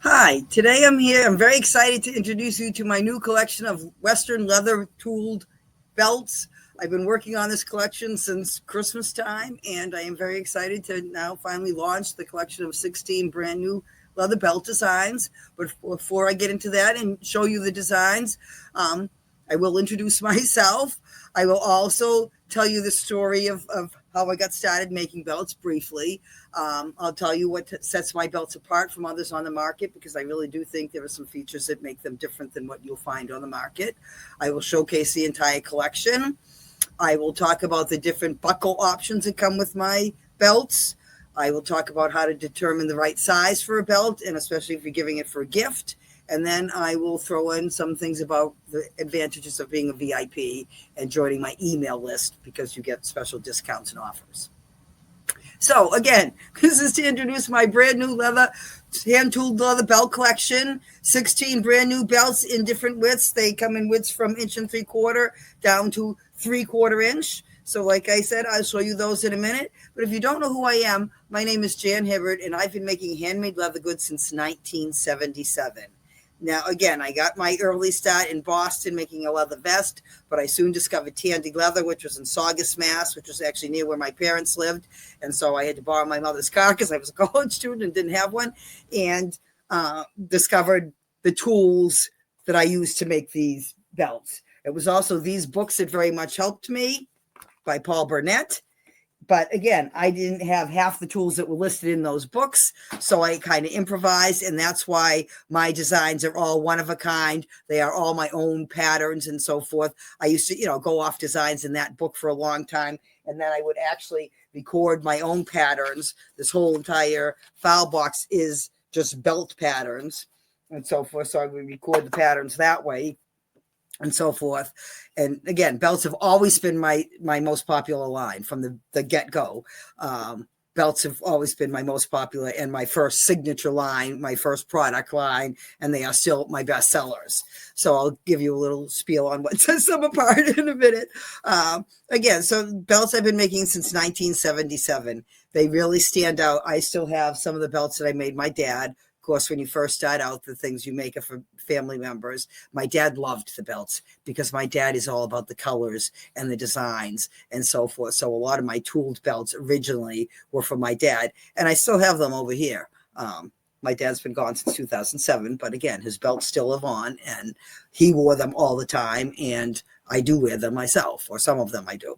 Hi, today I'm here. I'm very excited to introduce you to my new collection of Western leather tooled belts. I've been working on this collection since Christmas time, and I am very excited to now finally launch the collection of 16 brand new leather belt designs. But before I get into that and show you the designs, I will introduce myself. I will also tell you the story of how I got started making belts briefly. I'll tell you what sets my belts apart from others on the market, because I really do think there are some features that make them different than what you'll find on the market. I will showcase the entire collection. I will talk about the different buckle options that come with my belts. I will talk about how to determine the right size for a belt, and especially if you're giving it for a gift. And then I will throw in some things about the advantages of being a VIP and joining my email list, because you get special discounts and offers. So again, this is to introduce my brand new hand-tooled leather belt collection. 16 brand new belts in different widths. They come in widths from 1.75 inches down to 3/4 inch. So like I said, I'll show you those in a minute. But if you don't know who I am, my name is Jan Hibbert, and I've been making handmade leather goods since 1977. Now, again, I got my early start in Boston making a leather vest, but I soon discovered Tandy Leather, which was in Saugus, Mass., which was actually near where my parents lived. And so I had to borrow my mother's car because I was a college student and didn't have one, and discovered the tools that I used to make these belts. It was also these books that very much helped me, by Paul Burnett. But again, I didn't have half the tools that were listed in those books, so I kind of improvised, and that's why my designs are all one of a kind. They are all my own patterns and so forth. I used to, go off designs in that book for a long time, and then I would actually record my own patterns. This whole entire file box is just belt patterns and so forth, so I would record the patterns that way and so forth. And again, belts have always been my most popular line from the get-go. Belts have always been my most popular and my first signature line, my first product line, and they are still my best sellers. So I'll give you a little spiel on what sets them apart in a minute. Again, so belts I've been making since 1977. They really stand out. I still have some of the belts that I made my dad. Of course, when you first start out, the things you make are for family members. My dad loved the belts because my dad is all about the colors and the designs and so forth. So a lot of my tooled belts originally were from my dad, and I still have them over here. My dad's been gone since 2007, but again, his belts still live on, and he wore them all the time, and I do wear them myself, or some of them I do.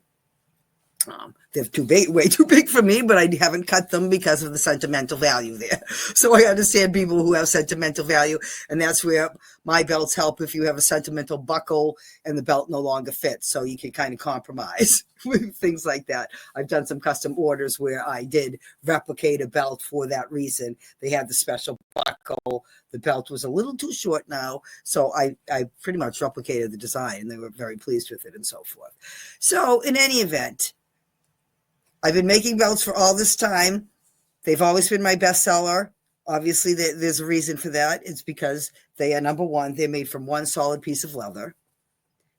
They're way too big for me, but I haven't cut them because of the sentimental value there. So I understand people who have sentimental value, and that's where my belts help if you have a sentimental buckle and the belt no longer fits. So you can kind of compromise with things like that. I've done some custom orders where I did replicate a belt for that reason. They had the special buckle. The belt was a little too short now, so I pretty much replicated the design, and they were very pleased with it and so forth. So in any event, I've been making belts for all this time. They've always been my bestseller. Obviously, there's a reason for that. It's because they are, number one, they're made from one solid piece of leather.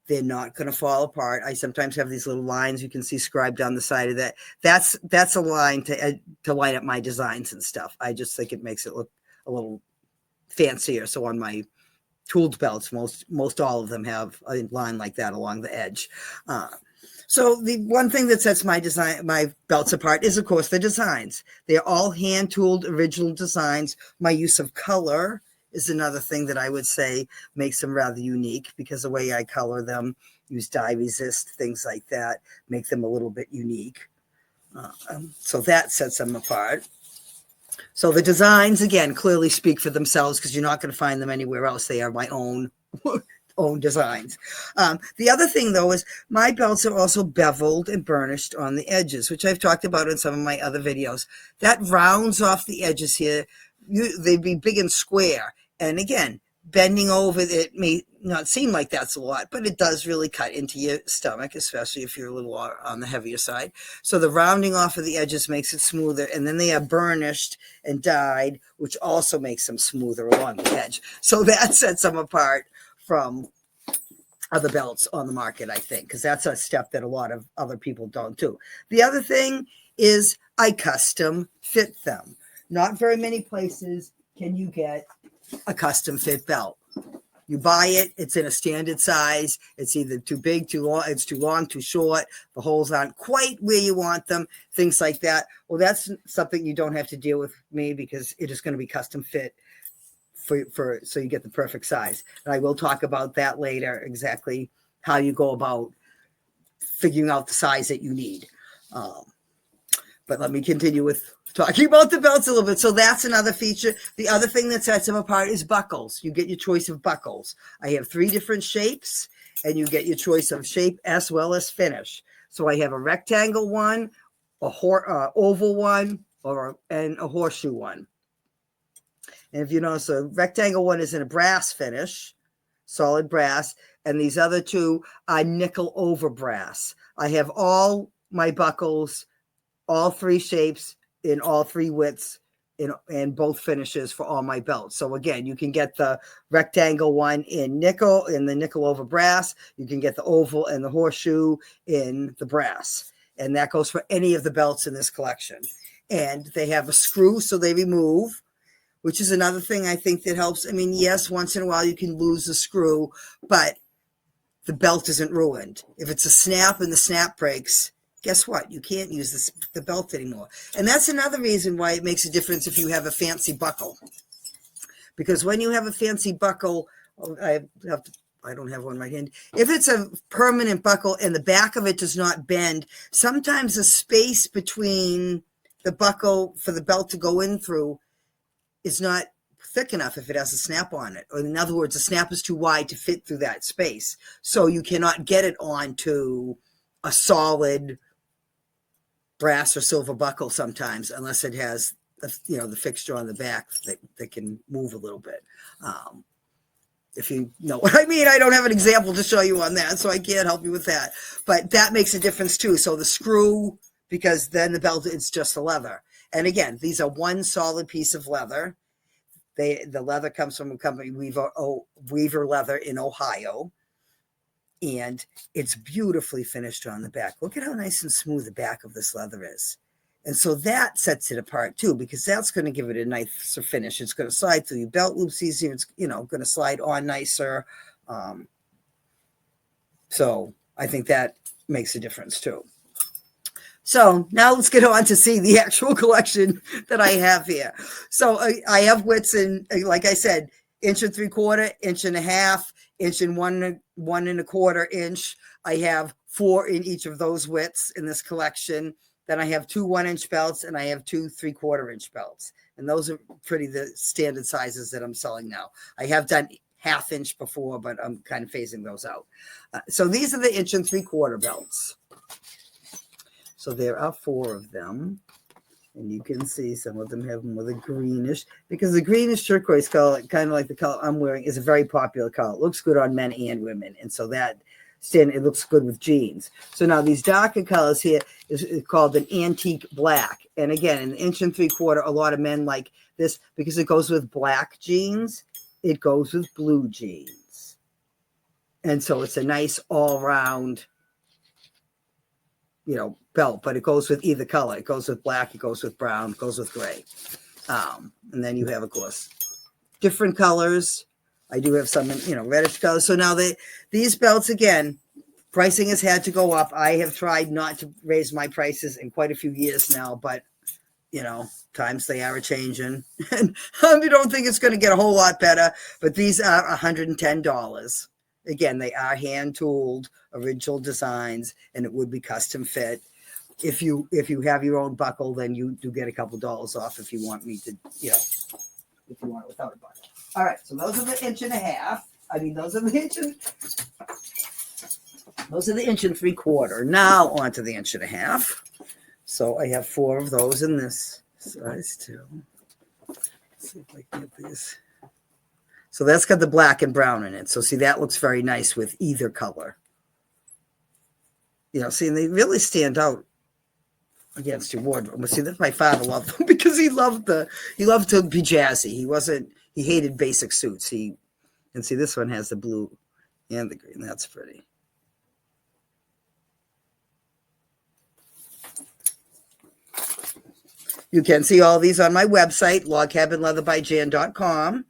They're not going to fall apart. I sometimes have these little lines you can see scribed down the side of that. That's a line to line up my designs and stuff. I just think it makes it look a little fancier. So on my tooled belts, most all of them have a line like that along the edge. So the one thing that sets my belts apart is, of course, the designs. They're all hand-tooled original designs. My use of color is another thing that I would say makes them rather unique, because the way I color them, use dye resist, things like that, make them a little bit unique. So that sets them apart. So the designs, again, clearly speak for themselves, because you're not going to find them anywhere else. They are my own designs. The other thing, though, is my belts are also beveled and burnished on the edges, which I've talked about in some of my other videos. That rounds off the edges here. They'd be big and square. And again, bending over, it may not seem like that's a lot, but it does really cut into your stomach, especially if you're a little on the heavier side. So the rounding off of the edges makes it smoother, and then they are burnished and dyed, which also makes them smoother along the edge. So that sets them apart from other belts on the market, I think, because that's a step that a lot of other people don't do. The other thing is I custom fit them. Not very many places can you get a custom fit belt. You buy it, it's in a standard size. It's either too big, too long, it's too long, too short. The holes aren't quite where you want them, things like that. Well, that's something you don't have to deal with me because it is going to be custom fit for so you get the perfect size. And I will talk about that later, exactly how you go about figuring out the size that you need. But let me continue with talking about the belts a little bit. So that's another feature. The other thing that sets them apart is buckles. You get your choice of buckles. I have 3 different shapes, and you get your choice of shape as well as finish. So I have a rectangle one, a oval one, and a horseshoe one. And if you notice, the rectangle one is in a brass finish, solid brass, and these other 2 are nickel over brass. I have all my buckles, all 3 shapes, in all 3 widths, and both finishes for all my belts. So again, you can get the rectangle one in the nickel over brass. You can get the oval and the horseshoe in the brass. And that goes for any of the belts in this collection. And they have a screw, so they remove, which is another thing I think that helps. I mean, yes, once in a while you can lose a screw, but the belt isn't ruined. If it's a snap and the snap breaks, guess what? You can't use the belt anymore. And that's another reason why it makes a difference if you have a fancy buckle. Because when you have a fancy buckle, I don't have one in my hand. If it's a permanent buckle and the back of it does not bend, sometimes the space between the buckle for the belt to go in through is not thick enough if it has a snap on it. Or in other words, the snap is too wide to fit through that space. So you cannot get it onto a solid brass or silver buckle sometimes, unless it has the fixture on the back that can move a little bit. If you know what I mean. I don't have an example to show you on that, so I can't help you with that. But that makes a difference too. So the screw, because then the belt, it's just the leather. And again, these are one solid piece of leather. The leather comes from a company, Weaver Leather in Ohio. And it's beautifully finished on the back. Look at how nice and smooth the back of this leather is. And so that sets it apart too, because that's going to give it a nicer finish. It's going to slide through your belt loops easier. It's going to slide on nicer. So I think that makes a difference too. So now let's get on to see the actual collection that I have here. So I have widths in, like I said, 1 3/4 inch, 1.5 inch, and 1 1/4 inch. I have 4 in each of those widths in this collection. Then I have 2 1-inch belts, and I have 2 3/4 inch belts. And those are pretty the standard sizes that I'm selling now. I have done 1/2 inch before, but I'm kind of phasing those out. So these are the 1 3/4 belts. So there are 4 of them. And you can see some of them have them with a greenish, because the greenish turquoise color, kind of like the color I'm wearing, is a very popular color. It looks good on men and women. And so it looks good with jeans. So now these darker colors here is called an antique black. And again, in the 1 3/4, a lot of men like this because it goes with black jeans. It goes with blue jeans. And so it's a nice all-round, belt, but it goes with either color. It goes with black, it goes with brown, it goes with gray. And then you have, of course, different colors. I do have some, reddish colors. So now these belts, again, pricing has had to go up. I have tried not to raise my prices in quite a few years now, but, times they are a-changing. And I don't think it's going to get a whole lot better, but these are $110. Again, they are hand-tooled, original designs, and it would be custom fit. If you have your own buckle, then you do get a couple dollars off if you want me to, if you want it without a buckle. All right, so those are the 1.5 inch. Those are the 1 3/4. Now on to the 1.5 inch. So I have 4 of those in this size too. Let's see if I can get these. So that's got the black and brown in it. So see, that looks very nice with either color. See, and they really stand out against your wardrobe. See, that's my father loved them because he loved to be jazzy. He hated basic suits. And see, this one has the blue and the green. That's pretty. You can see all these on my website, logcabinleatherbyjan.com.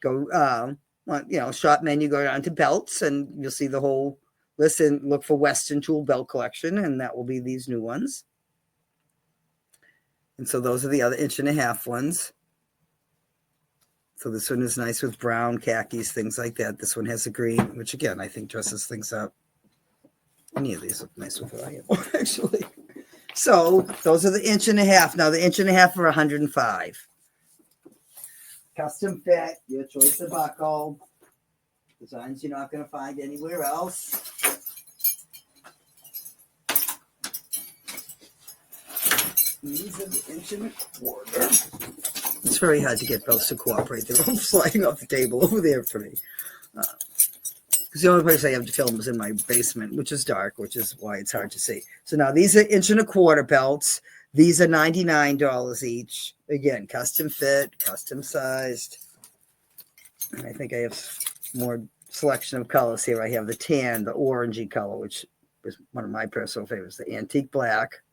go, shop menu, go down to belts, and you'll see the whole list, and look for Western Tool Belt Collection, and that will be these new ones. And so those are the other 1.5-inch ones. So this one is nice with brown, khakis, things like that. This one has a green, which again, I think dresses things up. Any of these look nice with what I have, actually. So those are the 1.5 inch. Now the 1.5 inch are $105. Custom fit, your choice of buckle. Designs you're not going to find anywhere else. These are the 1.25 inch. It's very hard to get belts to cooperate. They're all sliding off the table over there for me. Because the only place I have to film is in my basement, which is dark, which is why it's hard to see. So now these are 1.25 inch belts. These are $99 each. Again, custom fit, custom sized. And I think I have more selection of colors here. I have the tan, the orangey color, which is one of my personal favorites, the antique black.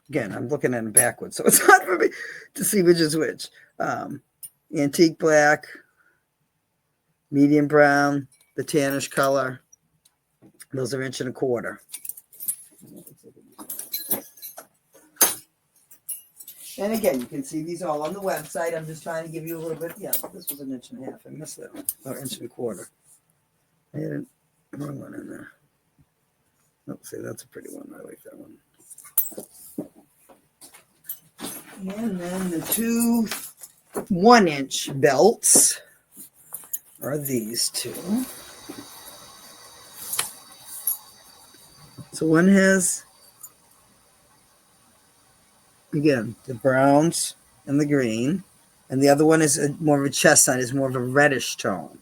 Again, I'm looking at them backwards, so it's hard for me to see which is which. Antique black, medium brown, the tannish color. Those are 1.25 inch. And again, you can see these all on the website. I'm just trying to give you a little bit. Yeah, this was 1.5 inch. I missed that one. Or 1.25 inch. I had a wrong one in there. Oh, see, that's a pretty one. I like that one. And then the two 1-inch belts are these two. So one has, again, the browns and the green, and the other one is more of a chestnut, is more of a reddish tone.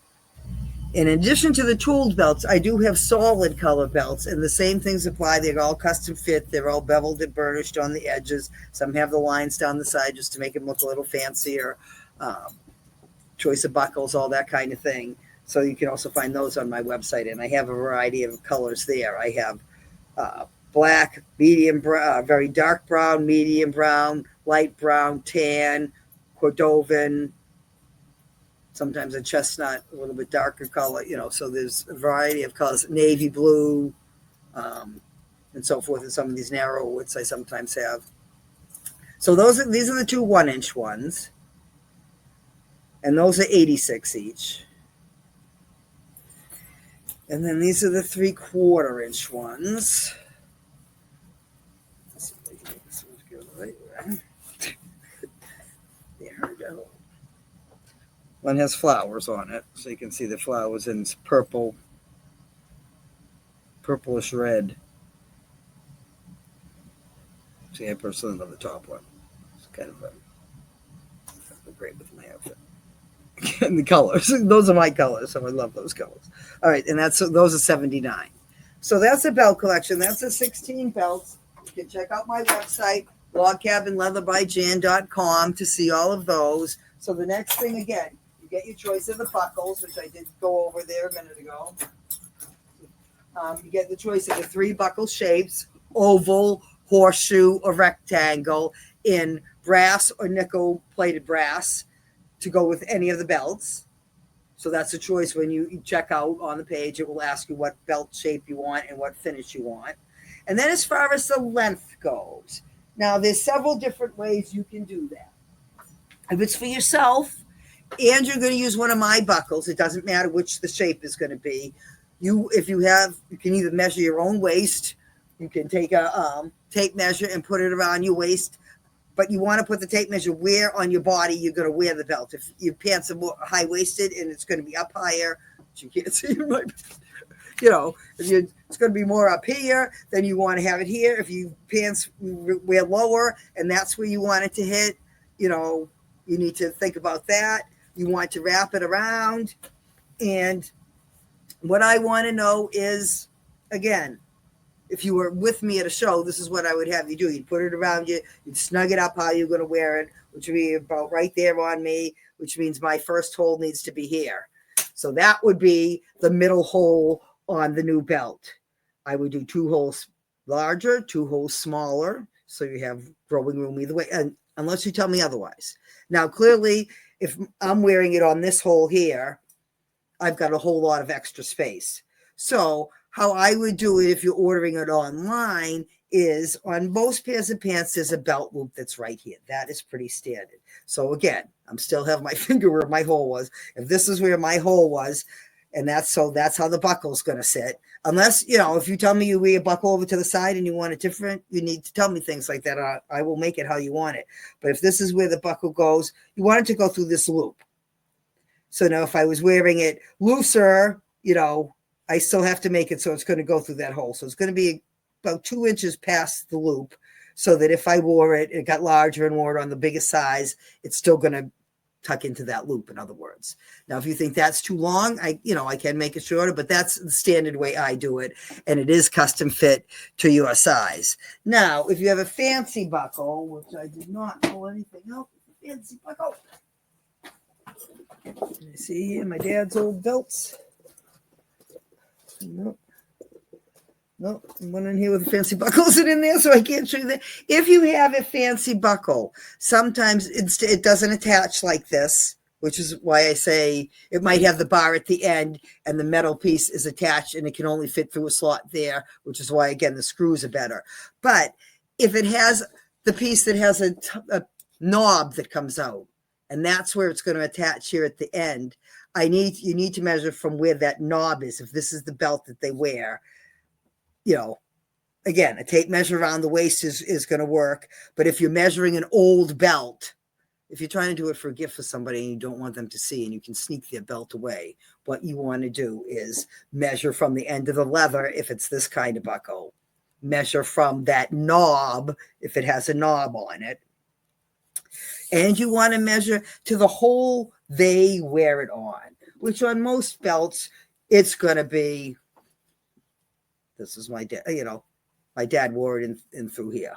In addition to the tooled belts, I do have solid color belts, and the same things apply. They're all custom fit. They're all beveled and burnished on the edges. Some have the lines down the side just to make them look a little fancier. Choice of buckles, all that kind of thing. So you can also find those on my website, and I have a variety of colors there. I have black, medium brown, very dark brown, medium brown, light brown, tan, Cordovan, sometimes a chestnut, a little bit darker color, so there's a variety of colors, navy blue, and so forth, and some of these narrow widths I sometimes have. So these are the two 1-inch ones, and those are $86 each. And then these are the 3/4 inch ones. Let's see if I can make this one go the right way. There we go. One has flowers on it, so you can see the flowers in purple, purplish red. See, I personally love the top one. It's kind of great with my outfit. And the colors, those are my colors, so I love those colors. All right, and those are $79. So that's the belt collection. That's the 16 belts. You can check out my website, logcabinleatherbyjan.com, to see all of those. So the next thing, again, you get your choice of the buckles, which I did go over there a minute ago. You get the choice of the 3 buckle shapes: oval, horseshoe, or rectangle, in brass or nickel plated brass, to go with any of the belts. So that's a choice. When you check out on the page, it will ask you what belt shape you want and what finish you want. And then as far as the length goes, now there's several different ways you can do that. If it's for yourself and you're going to use one of my buckles, it doesn't matter which the shape is going to be. You can either measure your own waist. You can take a tape measure and put it around your waist. But you want to put the tape measure where on your body you're going to wear the belt. If your pants are more high-waisted and it's going to be up higher, which you can't see, if it's going to be more up here, then you want to have it here. If you pants wear lower and that's where you want it to hit, you need to think about that. You want to wrap it around. And what I want to know is, again, if you were with me at a show, this is what I would have you do. You'd put it around you. You'd snug it up how you're going to wear it, which would be about right there on me, which means my first hole needs to be here. So that would be the middle hole on the new belt. I would do 2 holes larger, 2 holes smaller, so you have growing room either way, and unless you tell me otherwise. Now, clearly, if I'm wearing it on this hole here, I've got a whole lot of extra space. So how I would do it if you're ordering it online is on most pairs of pants, there's a belt loop that's right here. That is pretty standard. So again, I'm still have my finger where my hole was. If this is where my hole was, and that's how the buckle's going to sit. Unless, if you tell me you wear a buckle over to the side and you want it different, you need to tell me things like that. I will make it how you want it. But if this is where the buckle goes, you want it to go through this loop. So now if I was wearing it looser, I still have to make it so it's going to go through that hole. So it's going to be about 2 inches past the loop, so that if I wore it, it got larger and wore it on the biggest size, it's still going to tuck into that loop, in other words. Now, if you think that's too long, I can make it shorter, but that's the standard way I do it. And it is custom fit to your size. Now, if you have a fancy buckle, which I did not pull anything out, fancy buckle. You see here my dad's old belts. Nope, one in here with fancy buckles in there, so I can't show you that. If you have a fancy buckle, sometimes it doesn't attach like this, which is why I say it might have the bar at the end and the metal piece is attached and it can only fit through a slot there, which is why, again, the screws are better. But if it has the piece that has a knob that comes out, and that's where it's going to attach here at the end, you need to measure from where that knob is. If this is the belt that they wear, again, a tape measure around the waist is going to work. But if you're measuring an old belt, if you're trying to do it for a gift for somebody and you don't want them to see and you can sneak their belt away, what you want to do is measure from the end of the leather if it's this kind of buckle. Measure from that knob if it has a knob on it. And you want to measure to the hole they wear it on, which on most belts, it's going to be, this is my dad, my dad wore it in through here.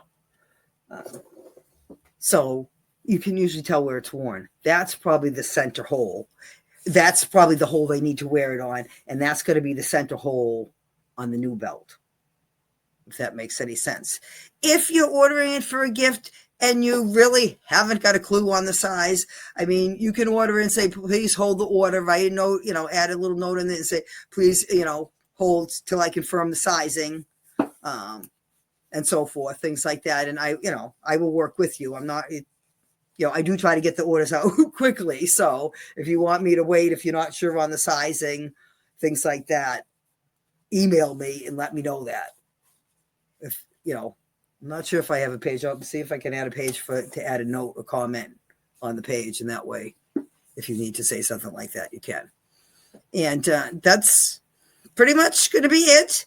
So you can usually tell where it's worn. That's probably the center hole. That's probably the hole they need to wear it on. And that's going to be the center hole on the new belt, if that makes any sense. If you're ordering it for a gift and you really haven't got a clue on the size, you can order and say, please hold the order, write a note, add a little note in there and say, please, hold till I confirm the sizing, and so forth, things like that. And I will work with you. I'm not, I do try to get the orders out quickly. So if you want me to wait, if you're not sure on the sizing, things like that, email me and let me know that. If, I'm not sure if I have a page. I'll see if I can add a page to add a note or comment on the page. And that way, if you need to say something like that, you can. And that's pretty much going to be it.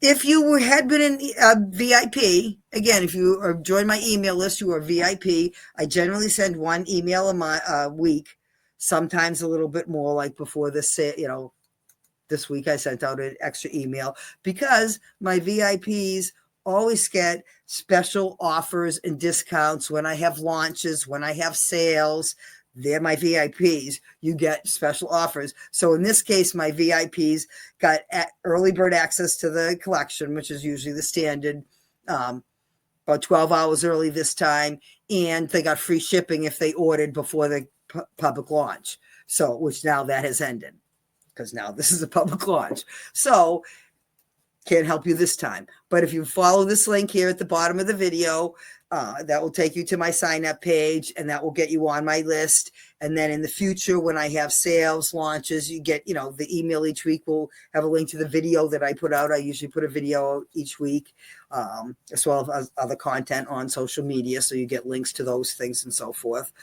If you had been in VIP, again, if you join my email list, you are VIP. I generally send one email a week, sometimes a little bit more, like before this, this week I sent out an extra email because my VIPs always get special offers and discounts when I have launches, when I have sales. They're my VIPs. You get special offers. So in this case, my VIPs got early bird access to the collection, which is usually the standard, about 12 hours early this time. And they got free shipping if they ordered before the public launch. So, which now that has ended because now this is a public launch. So can't help you this time. But if you follow this link here at the bottom of the video, that will take you to my sign up page and that will get you on my list. And then in the future, when I have sales launches, you get, the email each week will have a link to the video that I put out. I usually put a video out each week, as well as other content on social media. So you get links to those things and so forth.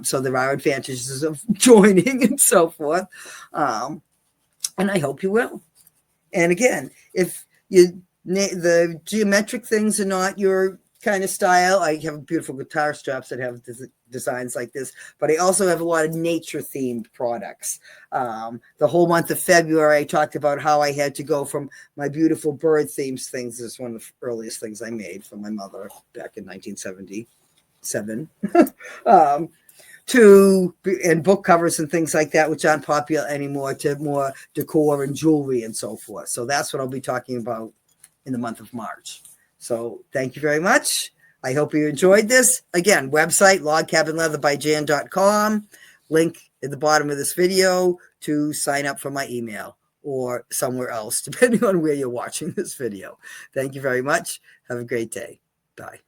So there are advantages of joining and so forth. And I hope you will. And again, if the geometric things are not your kind of style, I have beautiful guitar straps that have designs like this, but I also have a lot of nature themed products. The whole month of February, I talked about how I had to go from my beautiful bird themes things. This is one of the earliest things I made for my mother back in 1977. And book covers and things like that, which aren't popular anymore, to more decor and jewelry and so forth. So that's what I'll be talking about in the month of March. So thank you very much. I hope you enjoyed this. Again, website, logcabinleatherbyjan.com. Link at the bottom of this video to sign up for my email or somewhere else, depending on where you're watching this video. Thank you very much. Have a great day. Bye.